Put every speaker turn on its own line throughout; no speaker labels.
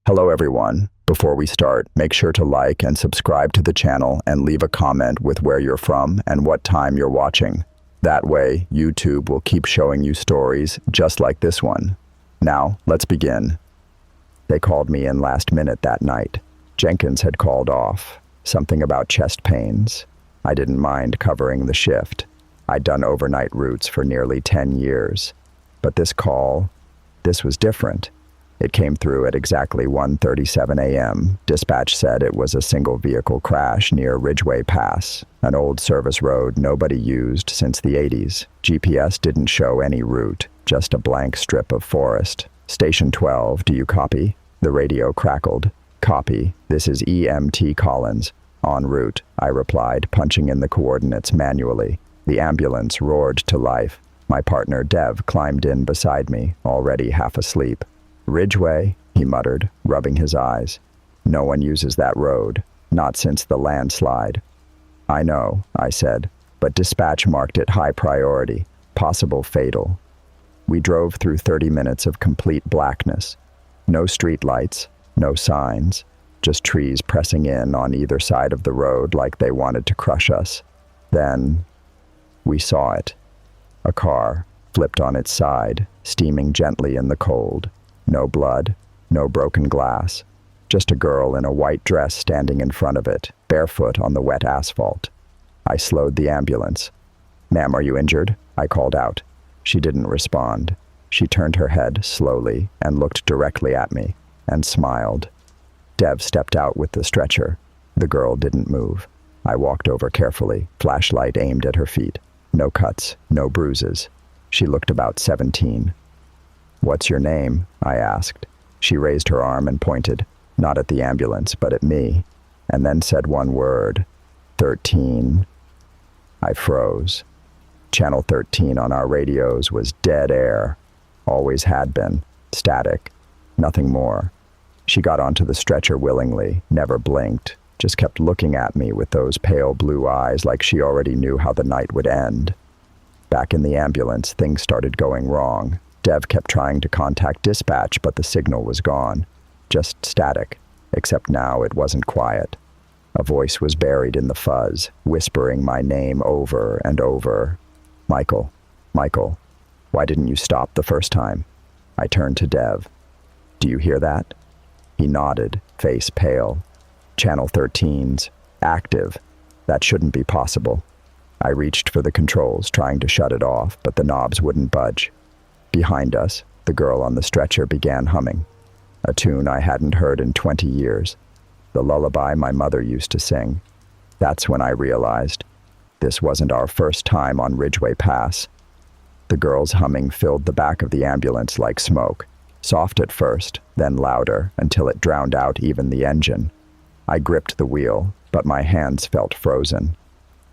Hello everyone. Before we start, make sure to like and subscribe to the channel and leave a comment with where you're from and what time you're watching. That way, YouTube will keep showing you stories just like this one. Now, let's begin. They called me in last minute that night. Jenkins had called off. Something about chest pains. I didn't mind covering the shift. I'd done overnight routes for nearly 10 years. But this call, this was different. It came through at exactly 1:37 a.m. Dispatch said it was a single vehicle crash near Ridgeway Pass, an old service road nobody used since the 80s. GPS didn't show any route, just a blank strip of forest. Station 12, do you copy? The radio crackled. Copy. This is EMT Collins. En route, I replied, punching in the coordinates manually. The ambulance roared to life. My partner Dev climbed in beside me, already half asleep. Ridgeway, he muttered, rubbing his eyes. No one uses that road, not since the landslide. I know, I said, but dispatch marked it high priority, possible fatal. We drove through 30 minutes of complete blackness. No street lights, no signs, just trees pressing in on either side of the road like they wanted to crush us. Then, we saw it. A car, flipped on its side, steaming gently in the cold. No blood, no broken glass, just a girl in a white dress standing in front of it, barefoot on the wet asphalt. I slowed the ambulance. "Ma'am, are you injured?" I called out. She didn't respond. She turned her head slowly and looked directly at me and smiled. Dev stepped out with the stretcher. The girl didn't move. I walked over carefully, flashlight aimed at her feet. No cuts, no bruises. She looked about 17. "What's your name?" I asked. She raised her arm and pointed, not at the ambulance, but at me, and then said one word, 13. I froze. Channel 13 on our radios was dead air. Always had been. Static. Nothing more. She got onto the stretcher willingly, never blinked, just kept looking at me with those pale blue eyes like she already knew how the night would end. Back in the ambulance, things started going wrong. Dev kept trying to contact dispatch, but the signal was gone. Just static, except now it wasn't quiet. A voice was buried in the fuzz, whispering my name over and over. "Michael, Michael, why didn't you stop the first time?" I turned to Dev. "Do you hear that?" He nodded, face pale. "Channel 13's active. That shouldn't be possible." I reached for the controls, trying to shut it off, but the knobs wouldn't budge. Behind us, the girl on the stretcher began humming, a tune I hadn't heard in 20 years, the lullaby my mother used to sing. That's when I realized this wasn't our first time on Ridgeway Pass. The girl's humming filled the back of the ambulance like smoke, soft at first, then louder until it drowned out even the engine. I gripped the wheel, but my hands felt frozen.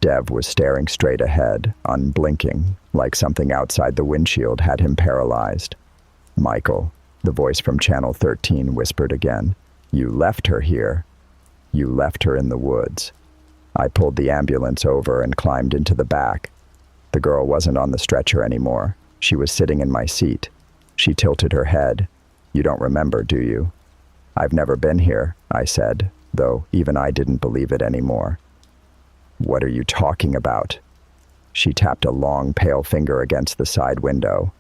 Dev was staring straight ahead, unblinking, like something outside the windshield had him paralyzed. "Michael," the voice from Channel 13 whispered again. "You left her here. You left her in the woods." I pulled the ambulance over and climbed into the back. The girl wasn't on the stretcher anymore. She was sitting in my seat. She tilted her head. "You don't remember, do you?" "I've never been here," I said, though even I didn't believe it anymore. "What are you talking about?" She tapped a long, pale finger against the side window.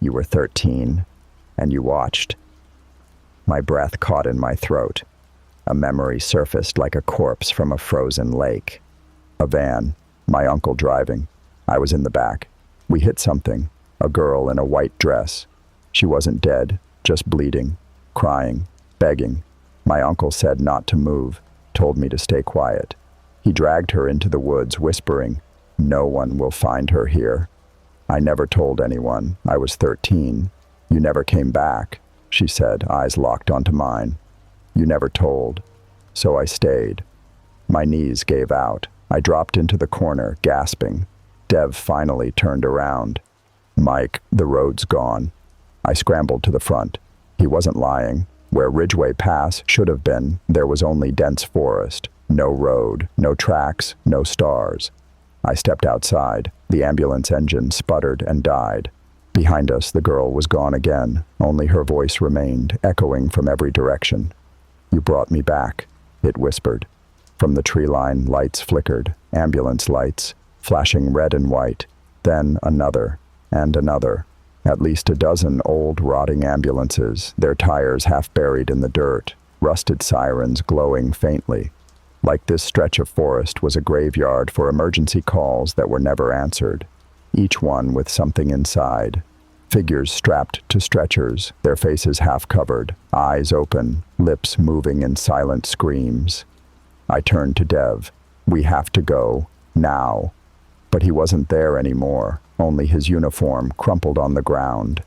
"You were 13, and you watched." My breath caught in my throat. A memory surfaced like a corpse from a frozen lake. A van, my uncle driving. I was in the back. We hit something, a girl in a white dress. She wasn't dead, just bleeding, crying, begging. My uncle said not to move, told me to stay quiet. He dragged her into the woods, whispering, "No one will find her here." I never told anyone. I was 13. "You never came back," she said, eyes locked onto mine. "You never told." So I stayed. My knees gave out. I dropped into the corner, gasping. Dev finally turned around. "Mike, the road's gone." I scrambled to the front. He wasn't lying. Where Ridgeway Pass should have been, there was only dense forest. No road, no tracks, no stars. I stepped outside. The ambulance engine sputtered and died. Behind us, the girl was gone again. Only her voice remained, echoing from every direction. "You brought me back," it whispered. From the tree line, lights flickered, ambulance lights, flashing red and white. Then another, and another. At least a dozen old, rotting ambulances, their tires half buried in the dirt, rusted sirens glowing faintly. Like this stretch of forest was a graveyard for emergency calls that were never answered, each one with something inside. Figures strapped to stretchers, their faces half covered, eyes open, lips moving in silent screams. I turned to Dev. "We have to go, now." But he wasn't there anymore, only his uniform crumpled on the ground.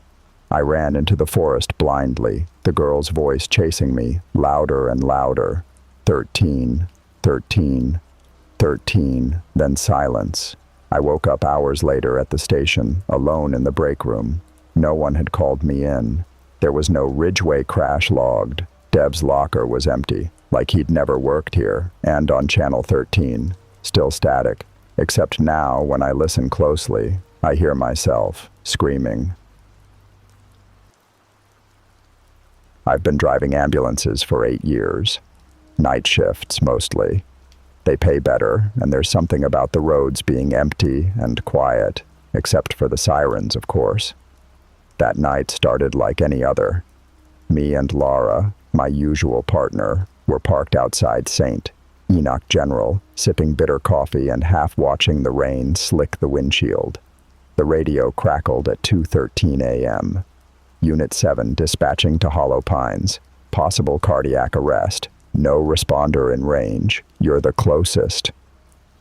I ran into the forest blindly, the girl's voice chasing me, louder and louder. 13, 13, 13, then silence. I woke up hours later at the station, alone in the break room. No one had called me in. There was no Ridgeway crash logged. Dev's locker was empty, like he'd never worked here, and on Channel 13, still static. Except now, when I listen closely, I hear myself screaming. I've been driving ambulances for 8 years. Night shifts, mostly. They pay better, and there's something about the roads being empty and quiet, except for the sirens, of course. That night started like any other. Me and Laura, my usual partner, were parked outside St. Enoch General, sipping bitter coffee and half watching the rain slick the windshield. The radio crackled at 2:13 a.m. Unit 7 dispatching to Hollow Pines. Possible cardiac arrest. No responder in range. You're the closest.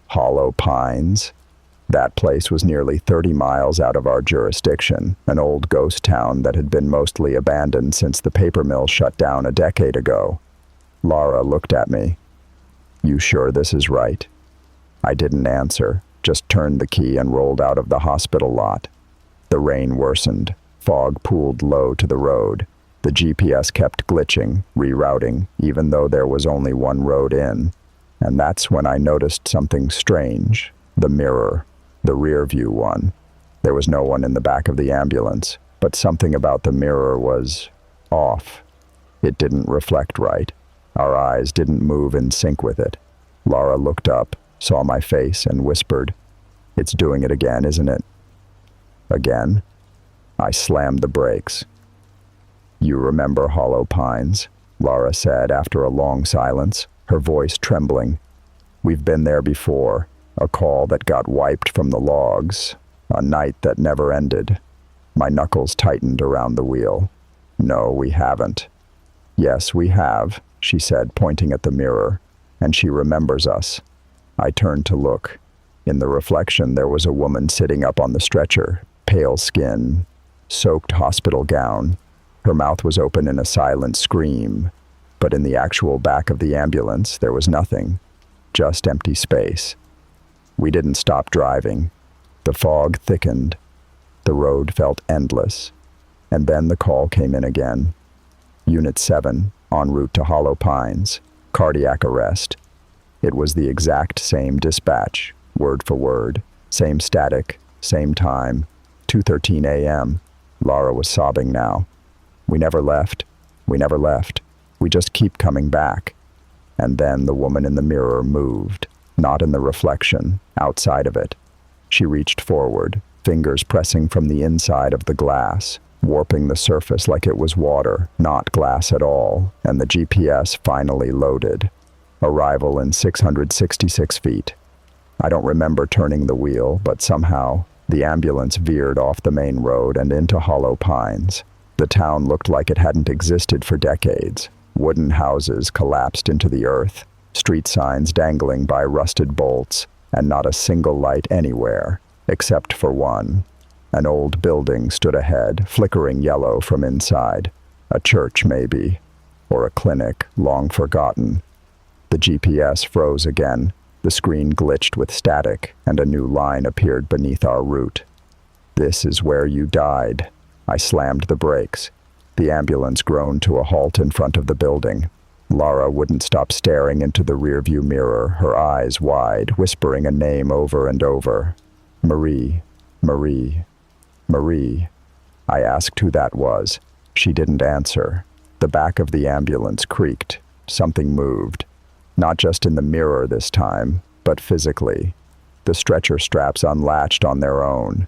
Hollow Pines? That place was nearly 30 miles out of our jurisdiction, an old ghost town that had been mostly abandoned since the paper mill shut down a decade ago. Laura looked at me. "You sure this is right?" I didn't answer, just turned the key and rolled out of the hospital lot. The rain worsened. Fog pooled low to the road. The GPS kept glitching, rerouting, even though there was only one road in. And that's when I noticed something strange. The mirror. The rear view one. There was no one in the back of the ambulance, but something about the mirror was off. It didn't reflect right. Our eyes didn't move in sync with it. Laura looked up, saw my face, and whispered, "It's doing it again, isn't it?" Again? I slammed the brakes. "You remember Hollow Pines?" Laura said after a long silence, her voice trembling. "We've been there before. A call that got wiped from the logs. A night that never ended." My knuckles tightened around the wheel. "No, we haven't." "Yes, we have," she said, pointing at the mirror. "And she remembers us." I turned to look. In the reflection, there was a woman sitting up on the stretcher, pale skin, soaked hospital gown. Her mouth was open in a silent scream. But in the actual back of the ambulance, there was nothing. Just empty space. We didn't stop driving. The fog thickened. The road felt endless. And then the call came in again. Unit 7, en route to Hollow Pines. Cardiac arrest. It was the exact same dispatch, word for word. Same static, same time. 2:13 a.m. Laura was sobbing now. "We never left. We never left. We just keep coming back." And then the woman in the mirror moved. Not in the reflection, outside of it. She reached forward, fingers pressing from the inside of the glass, warping the surface like it was water, not glass at all, and the GPS finally loaded. Arrival in 666 feet. I don't remember turning the wheel, but somehow the ambulance veered off the main road and into Hollow Pines. The town looked like it hadn't existed for decades. Wooden houses collapsed into the earth, street signs dangling by rusted bolts, and not a single light anywhere, except for one. An old building stood ahead, flickering yellow from inside. A church, maybe, or a clinic, long forgotten. The GPS froze again. The screen glitched with static, and a new line appeared beneath our route. "This is where you died." I slammed the brakes. The ambulance groaned to a halt in front of the building. Laura wouldn't stop staring into the rearview mirror, her eyes wide, whispering a name over and over. "Marie, Marie, Marie." I asked who that was. She didn't answer. The back of the ambulance creaked. Something moved. Not just in the mirror this time, but physically. The stretcher straps unlatched on their own.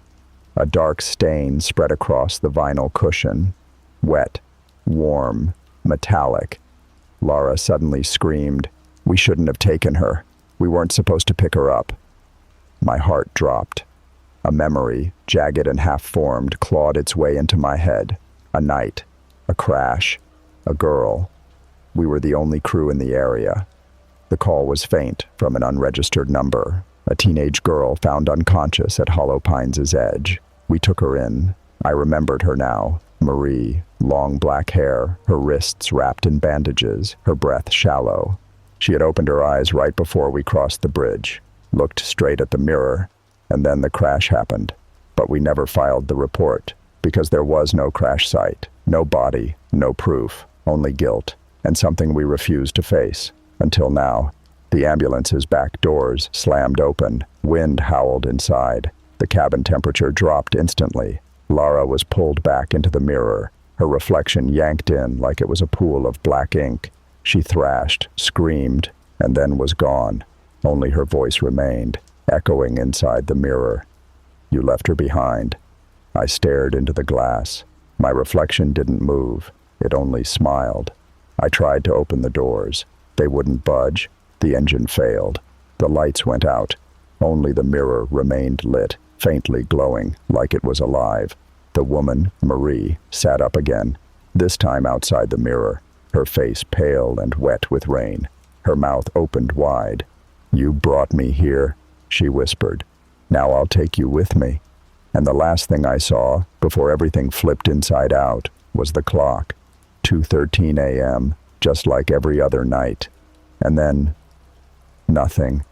A dark stain spread across the vinyl cushion. Wet, warm, metallic. Laura suddenly screamed, "We shouldn't have taken her. We weren't supposed to pick her up." My heart dropped. A memory, jagged and half-formed, clawed its way into my head. A night, a crash, a girl. We were the only crew in the area. The call was faint, from an unregistered number. A teenage girl found unconscious at Hollow Pines' edge. We took her in. I remembered her now. Marie, long black hair, her wrists wrapped in bandages, her breath shallow. She had opened her eyes right before we crossed the bridge, looked straight at the mirror, and then the crash happened. But we never filed the report, because there was no crash site, no body, no proof, only guilt, and something we refused to face. Until now. The ambulance's back doors slammed open. Wind howled inside. The cabin temperature dropped instantly. Lara was pulled back into the mirror, her reflection yanked in like it was a pool of black ink. She thrashed, screamed, and then was gone. Only her voice remained, echoing inside the mirror. "You left her behind." I stared into the glass. My reflection didn't move. It only smiled. I tried to open the doors. They wouldn't budge. The engine failed. The lights went out. Only the mirror remained lit, faintly glowing, like it was alive. The woman, Marie, sat up again, this time outside the mirror, her face pale and wet with rain, her mouth opened wide. "You brought me here," she whispered. "Now I'll take you with me." And the last thing I saw, before everything flipped inside out, was the clock. 2:13 a.m., just like every other night. And then, nothing.